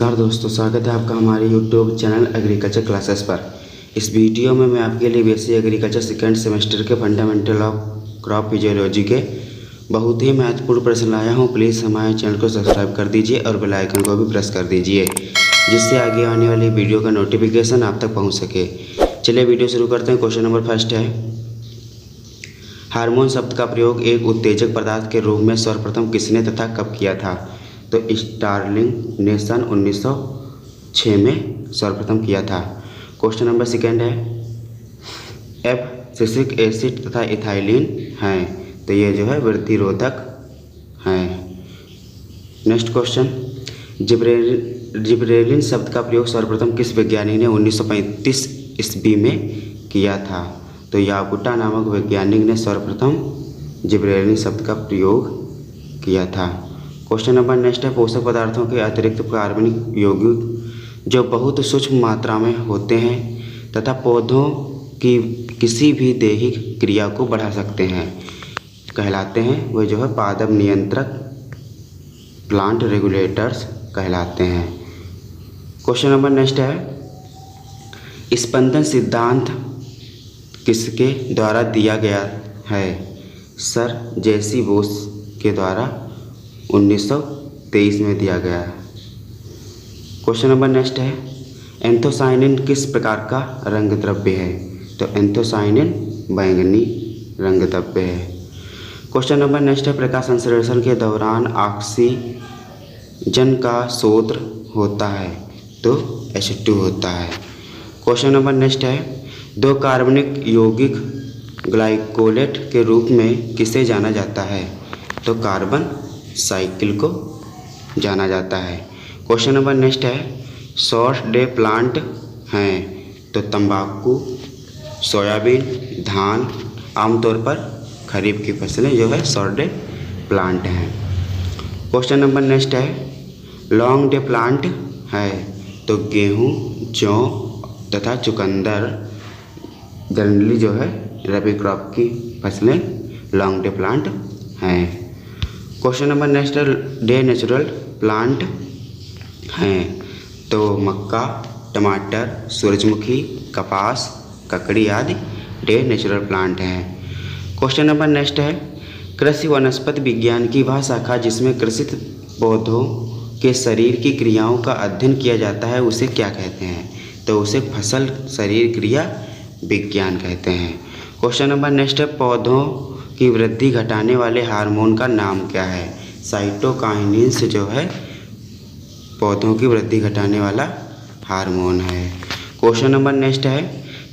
नमस्कार दोस्तों, स्वागत है आपका हमारे YouTube चैनल एग्रीकल्चर क्लासेस पर। इस वीडियो में मैं आपके लिए बेसिक एग्रीकल्चर सेकेंड सेमेस्टर के फंडामेंटल ऑफ क्रॉप फिजियोलॉजी के बहुत ही महत्वपूर्ण प्रश्न लाया हूं। प्लीज़ हमारे चैनल को सब्सक्राइब कर दीजिए और बेल आइकन को भी प्रेस कर दीजिए, जिससे आगे आने वाली वीडियो का नोटिफिकेशन आप तक पहुँच सके। चलिए वीडियो शुरू करते हैं। क्वेश्चन नंबर फर्स्ट है, हार्मोन शब्द का प्रयोग एक उत्तेजक पदार्थ के रूप में सर्वप्रथम किसने तथा कब किया था? तो स्टार्लिंग ने सन 1906 में सर्वप्रथम किया था। क्वेश्चन नंबर सेकेंड है, एब्सिसिक एसिड तथा इथाइलिन हैं, तो ये जो है वृद्धिरोधक हैं। नेक्स्ट क्वेश्चन, जिब्रेलिन शब्द का प्रयोग सर्वप्रथम किस वैज्ञानिक ने 1935 ईस्वी में किया था? तो याकुटा नामक वैज्ञानिक ने सर्वप्रथम जिब्रेलिन शब्द का प्रयोग किया था। क्वेश्चन नंबर नेक्स्ट है, पोषक पदार्थों के अतिरिक्त कार्बनिक यौगिक जो बहुत सूक्ष्म मात्रा में होते हैं तथा पौधों की किसी भी दैहिक क्रिया को बढ़ा सकते हैं कहलाते हैं, वो जो है पादप नियंत्रक, प्लांट रेगुलेटर्स कहलाते हैं। क्वेश्चन नंबर नेक्स्ट है, स्पंदन सिद्धांत किसके द्वारा दिया गया है? सर जेसी बोस के द्वारा 1923 में दिया गया है। क्वेश्चन नंबर नेक्स्ट है, एंथोसाइनिन किस प्रकार का रंग द्रव्य है? तो एंथोसाइनिन बैंगनी रंग द्रव्य है। क्वेश्चन नंबर नेक्स्ट है, प्रकाश संश्लेषण के दौरान ऑक्सीजन का स्रोत होता है? तो H2 होता है। क्वेश्चन नंबर नेक्स्ट है, दो कार्बनिक यौगिक ग्लाइकोलेट के रूप में किसे जाना जाता है? तो कार्बन साइकिल को जाना जाता है। क्वेश्चन नंबर नेक्स्ट है, शॉर्ट डे प्लांट हैं? तो तंबाकू, सोयाबीन, धान, आमतौर पर खरीफ की फसलें जो है शॉर्ट डे प्लांट हैं। क्वेश्चन नंबर नेक्स्ट है, लॉन्ग डे प्लांट है? तो गेहूँ, जौ तथा चुकंदर जनरली जो है रबी क्रॉप की फसलें लॉन्ग डे प्लांट हैं। क्वेश्चन नंबर नेक्स्ट है, डे नेचुरल प्लांट हैं? तो मक्का, टमाटर, सूरजमुखी, कपास, ककड़ी आदि डे नेचुरल प्लांट हैं। क्वेश्चन नंबर नेक्स्ट है, कृषि वनस्पति विज्ञान की वह शाखा जिसमें कृषित पौधों के शरीर की क्रियाओं का अध्ययन किया जाता है उसे क्या कहते हैं? तो उसे फसल शरीर क्रिया विज्ञान कहते हैं। क्वेश्चन नंबर नेक्स्ट है, पौधों की वृद्धि घटाने वाले हार्मोन का नाम क्या है? साइटोकाइनिन्स जो है पौधों की वृद्धि घटाने वाला हार्मोन है। क्वेश्चन नंबर नेक्स्ट है,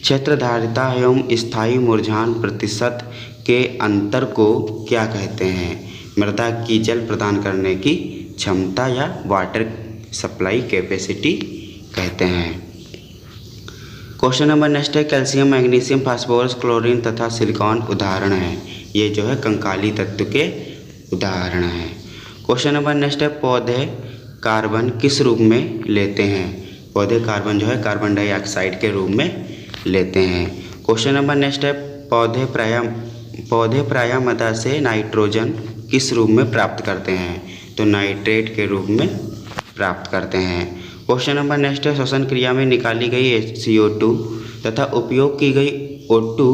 क्षेत्रधारिता एवं स्थायी मुरझान प्रतिशत के अंतर को क्या कहते हैं? मृदा की जल प्रदान करने की क्षमता या वाटर सप्लाई कैपेसिटी कहते हैं। क्वेश्चन नंबर नेक्स्ट है, कैल्शियम, मैग्नीशियम, फास्फोरस, क्लोरीन तथा सिलिकॉन उदाहरण हैं? ये जो है कंकाली तत्व के उदाहरण हैं। क्वेश्चन नंबर नेक्स्ट है, पौधे कार्बन किस रूप में लेते हैं? पौधे कार्बन जो है कार्बन डाइऑक्साइड के रूप में लेते हैं। क्वेश्चन नंबर नेक्स्ट है, पौधे प्रायः मृदा से नाइट्रोजन किस रूप में प्राप्त करते हैं? तो नाइट्रेट के रूप में प्राप्त करते हैं। क्वेश्चन नंबर नेक्स्ट है, श्वसन क्रिया में निकाली गई CO2 तथा उपयोग की गई O2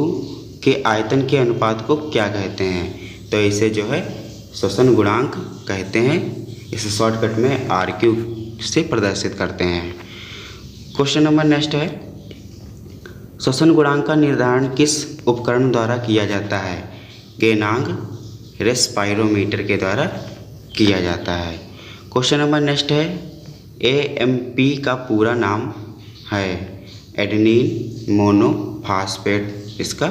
के आयतन के अनुपात को क्या कहते हैं? तो इसे जो है श्वसन गुणांक कहते हैं। इसे शॉर्टकट में RQ से प्रदर्शित करते हैं। क्वेश्चन नंबर नेक्स्ट है, श्वसन गुणांक का निर्धारण किस उपकरण द्वारा किया जाता है? गेनांग रेस्पायरोमीटर के द्वारा किया जाता है। क्वेश्चन नंबर नेक्स्ट है, AMP का पूरा नाम है? एडेनिन मोनोफॉस्फेट इसका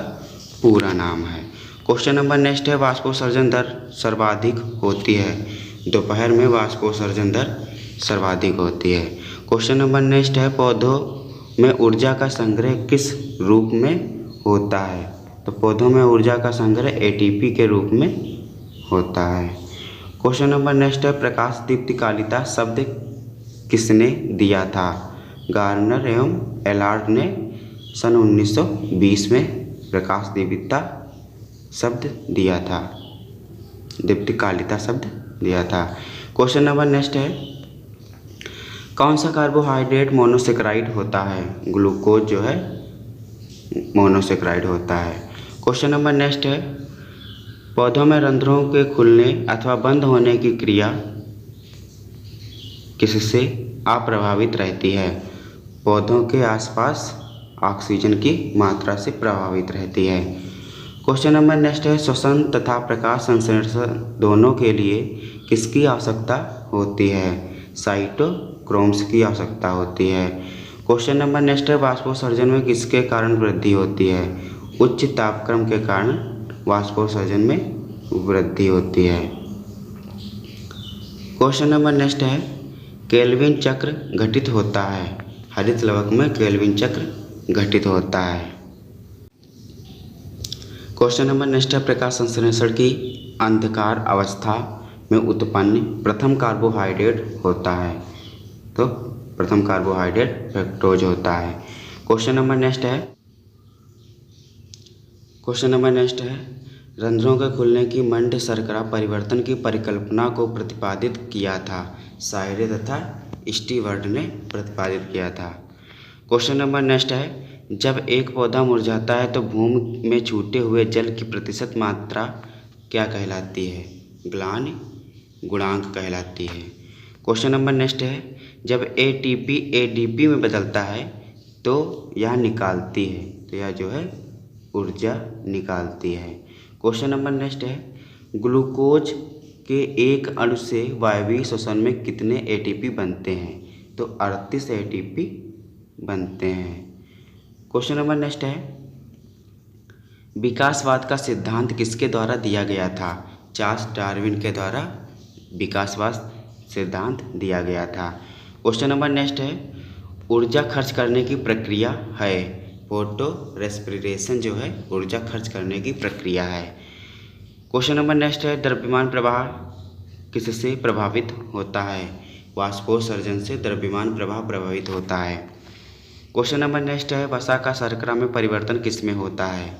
पूरा नाम है। क्वेश्चन नंबर नेक्स्ट है, वाष्पोत्सर्जन दर सर्वाधिक होती है? दोपहर में वाष्पोत्सर्जन दर सर्वाधिक होती है। क्वेश्चन नंबर नेक्स्ट है, पौधों में ऊर्जा का संग्रह किस रूप में होता है? तो पौधों में ऊर्जा का संग्रह ATP के रूप में होता है। क्वेश्चन नंबर नेक्स्ट है, प्रकाश दीप्तिकालिता शब्द किसने दिया था? गार्नर एवं एलार्ड ने सन 1920 में प्रकाश दीप्तिका शब्द दिया था, दीप्तिकालिता शब्द दिया था। क्वेश्चन नंबर नेक्स्ट है, कौन सा कार्बोहाइड्रेट मोनोसेकेराइड होता है? ग्लूकोज जो है मोनोसेकेराइड होता है। क्वेश्चन नंबर नेक्स्ट है, पौधों में रंध्रों के खुलने अथवा बंद होने की क्रिया किससे अप्रभावित रहती है? पौधों के आसपास ऑक्सीजन की मात्रा से प्रभावित रहती है। क्वेश्चन नंबर नेक्स्ट है, श्वसन तथा प्रकाश संश्लेषण दोनों के लिए किसकी आवश्यकता होती है? साइटोक्रोम्स की आवश्यकता होती है। क्वेश्चन नंबर नेक्स्ट है, वाष्पोत्सर्जन में किसके कारण वृद्धि होती है? उच्च तापक्रम के कारण वाष्पोत्सर्जन में वृद्धि होती है। क्वेश्चन नंबर नेक्स्ट है, केल्विन चक्र घटित होता है? हरित लवक में केल्विन चक्र घटित होता है। क्वेश्चन नंबर नेक्स्ट है, प्रकाश संश्लेषण की अंधकार अवस्था में उत्पन्न प्रथम कार्बोहाइड्रेट होता है? तो प्रथम कार्बोहाइड्रेट फ्रक्टोज होता है। क्वेश्चन नंबर नेक्स्ट है, रंध्रों के खुलने की मंड शर्करा परिवर्तन की परिकल्पना को प्रतिपादित किया था? सायरे तथा स्टीवर्ट ने प्रतिपादित किया था। क्वेश्चन नंबर नेक्स्ट है, जब एक पौधा मुरझाता है तो भूमि में छूटे हुए जल की प्रतिशत मात्रा क्या कहलाती है? ग्लान गुणांक कहलाती है। क्वेश्चन नंबर नेक्स्ट है, जब एटीपी एडीपी में बदलता है तो यह निकालती है, तो यह जो है ऊर्जा निकालती है। क्वेश्चन नंबर नेक्स्ट है, ग्लूकोज के एक अणु से वायवीय श्वसन में कितने एटीपी बनते हैं? तो 38 एटीपी बनते हैं। क्वेश्चन नंबर नेक्स्ट है, विकासवाद का सिद्धांत किसके द्वारा दिया गया था? चार्ल्स डार्विन के द्वारा विकासवाद सिद्धांत दिया गया था। क्वेश्चन नंबर नेक्स्ट है, ऊर्जा खर्च करने की प्रक्रिया है? फोटो रेस्पिरेशन जो है ऊर्जा खर्च करने की प्रक्रिया है। क्वेश्चन नंबर नेक्स्ट है, द्रव्यमान प्रवाह किससे प्रभावित होता है? वाष्पोत्सर्जन से द्रव्यमान प्रवाह प्रभावित होता है। क्वेश्चन नंबर नेक्स्ट है, वसा का शर्करा में परिवर्तन किस में होता है?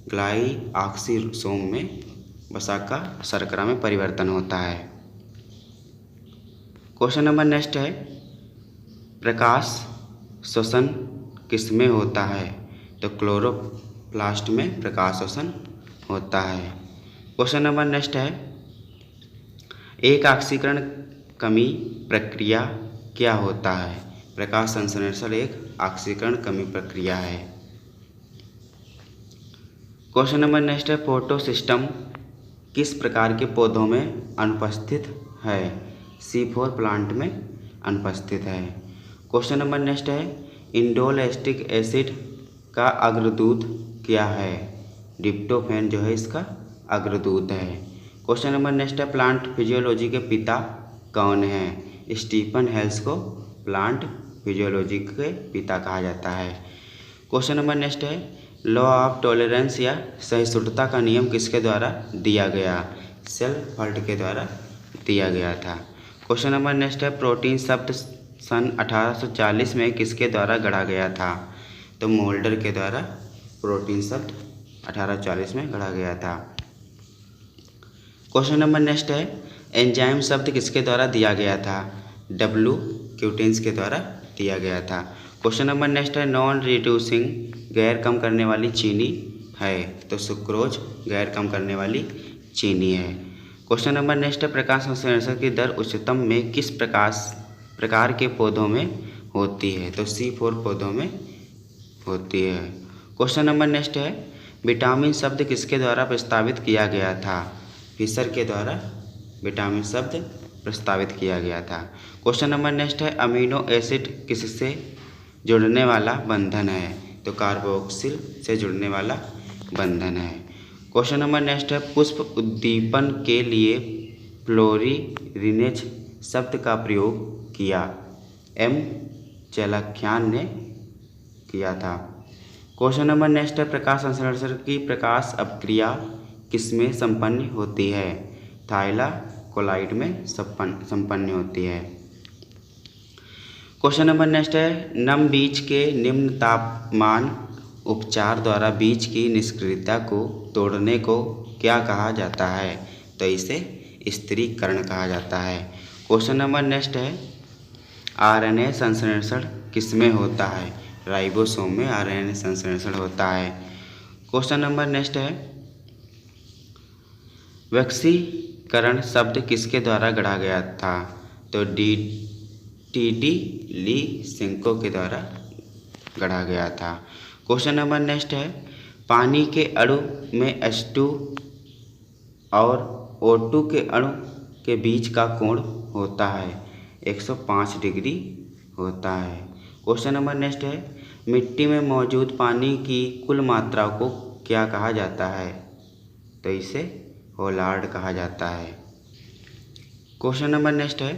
ग्लाइऑक्सिसोम में वसा का शर्करा में परिवर्तन होता है। क्वेश्चन नंबर नेक्स्ट है, प्रकाश श्वसन किस में होता है? तो क्लोरोप्लास्ट में प्रकाश श्वसन होता है। क्वेश्चन नंबर नेक्स्ट है, एक ऑक्सीकरण कमी प्रक्रिया क्या होता है? प्रकाश संश्लेषण एक ऑक्सीकरण कमी प्रक्रिया है। क्वेश्चन नंबर नेक्स्ट है, फोटोसिस्टम किस प्रकार के पौधों में अनुपस्थित है? C4 प्लांट में अनुपस्थित है। क्वेश्चन नंबर नेक्स्ट है, इंडोल एसिटिक एसिड का अग्रदूत क्या है? डिप्टोफेन जो है इसका अग्रदूत है। क्वेश्चन नंबर नेक्स्ट है, प्लांट फिजियोलॉजी के पिता कौन हैं? स्टीफन हेल्स को प्लांट फिजियोलॉजी के पिता कहा जाता है। क्वेश्चन नंबर नेक्स्ट है, लॉ ऑफ टॉलरेंस या सहिष्णुता का नियम किसके द्वारा दिया गया? शेलफर्ड के द्वारा दिया गया था। क्वेश्चन नंबर नेक्स्ट है, प्रोटीन शब्द सन 1840 में किसके द्वारा गढ़ा गया था? तो मोल्डर के द्वारा प्रोटीन शब्द 1840 में गढ़ा गया था। क्वेश्चन नंबर नेक्स्ट है, एंजाइम शब्द किसके द्वारा दिया गया था? डब्ल्यू क्यूटेंस के द्वारा दिया गया था। क्वेश्चन नंबर नेक्स्ट है, नॉन रिड्यूसिंग गैर कम करने वाली चीनी है? तो सुक्रोज गैर कम करने वाली चीनी है। क्वेश्चन नंबर नेक्स्ट है, प्रकाश संश्लेषण की दर उच्चतम में किस प्रकार के पौधों में होती है? तो C4 पौधों में होती है। क्वेश्चन नंबर नेक्स्ट है, विटामिन शब्द किसके द्वारा प्रस्तावित किया गया था? फिशर के द्वारा विटामिन शब्द प्रस्तावित किया गया था। क्वेश्चन नंबर नेक्स्ट है, अमीनो एसिड किससे जुड़ने वाला बंधन है? तो कार्बोक्सिल से जुड़ने वाला बंधन है। क्वेश्चन नंबर नेक्स्ट है, पुष्प उद्दीपन के लिए फ्लोरिनेज शब्द का प्रयोग किया? M चैलाख्यान ने किया था। क्वेश्चन नंबर नेक्स्ट है, प्रकाश संश्लेषण की प्रकाश अपक्रिया किसमें संपन्न होती है? थाइलाकोलाइड में संपन्न होती है। क्वेश्चन नंबर नेक्स्ट है, नम बीज के निम्न तापमान उपचार द्वारा बीज की निष्क्रियता को तोड़ने को क्या कहा जाता है? तो इसे स्थिरीकरण कहा जाता है। क्वेश्चन नंबर नेक्स्ट है, आरएनए संश्लेषण किसमें होता है? राइबोसोम में आरएनए संश्लेषण होता है। क्वेश्चन नंबर नेक्स्ट है, वैक्सीकरण शब्द किसके द्वारा गढ़ा गया था? तो टी.डी. लीसिंको के द्वारा गढ़ा गया था। क्वेश्चन नंबर नेक्स्ट है, पानी के अणु में H2 और O2 के अणु के बीच का कोण होता है 105 डिग्री होता है। क्वेश्चन नंबर नेक्स्ट है, मिट्टी में मौजूद पानी की कुल मात्रा को क्या कहा जाता है? तो इसे होलार्ड कहा जाता है। क्वेश्चन नंबर नेक्स्ट है,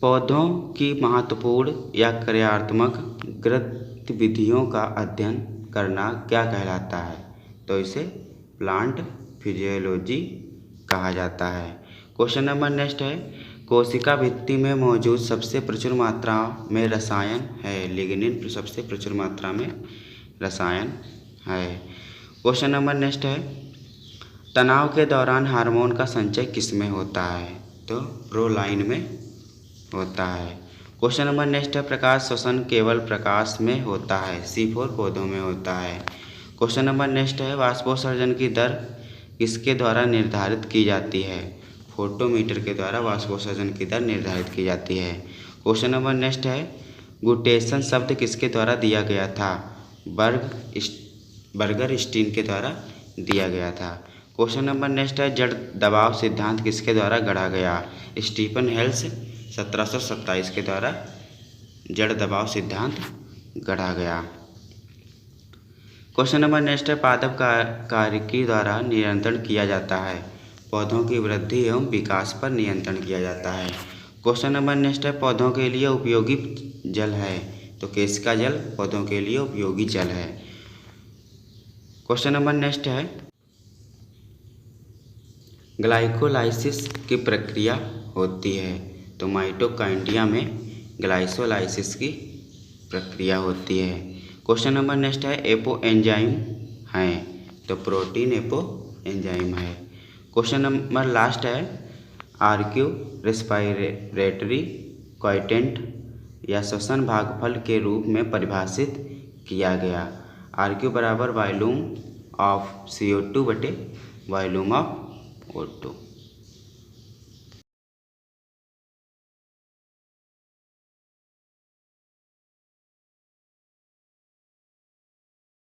पौधों की महत्वपूर्ण या कार्यात्मक गतिविधियों का अध्ययन करना क्या कहलाता है? तो इसे प्लांट फिजियोलॉजी कहा जाता है। क्वेश्चन नंबर नेक्स्ट है, कोशिका भित्ति में मौजूद सबसे प्रचुर मात्रा में रसायन है? लिग्निन सबसे प्रचुर मात्रा में रसायन है। क्वेश्चन नंबर नेक्स्ट है, तनाव के दौरान हार्मोन का संचय किसमें होता है? तो प्रोलाइन में होता है। क्वेश्चन नंबर नेक्स्ट है, प्रकाश श्वसन केवल प्रकाश में होता है? C4 पौधों में होता है। क्वेश्चन नंबर नेक्स्ट है, वाष्पोत्सर्जन की दर किसके द्वारा निर्धारित की जाती है? फोटोमीटर के द्वारा वाष्पोत्सर्जन की दर निर्धारित की जाती है। क्वेश्चन नंबर नेक्स्ट है, गुटेशन शब्द किसके द्वारा दिया गया था? बर्गर स्टीन के द्वारा दिया गया था। क्वेश्चन नंबर नेक्स्ट है, जड़ दबाव सिद्धांत किसके द्वारा गढ़ा गया? स्टीफन हेल्स 1727 के द्वारा जड़ दबाव सिद्धांत गढ़ा गया। क्वेश्चन नंबर नेक्स्ट है, पादप कार्यकी द्वारा नियंत्रण किया जाता है? पौधों की वृद्धि एवं विकास पर नियंत्रण किया जाता है। क्वेश्चन नंबर नेक्स्ट है, पौधों के लिए उपयोगी जल है? तो केशिका जल पौधों के लिए उपयोगी जल है। क्वेश्चन नंबर नेक्स्ट है, ग्लाइकोलाइसिस की प्रक्रिया होती है? तो माइटोकॉन्ड्रिया में ग्लाइकोलाइसिस की प्रक्रिया होती है। क्वेश्चन नंबर नेक्स्ट है, एपो एंजाइम हैं? तो प्रोटीन एपो एंजाइम है। क्वेश्चन नंबर लास्ट है, आर्क्यू रेस्पिरेटरी क्वाइटेंट या श्वसन भागफल के रूप में परिभाषित किया गया? आर्क्यू बराबर वॉल्यूम ऑफ CO2 बटे वॉल्यूम ऑफ O2।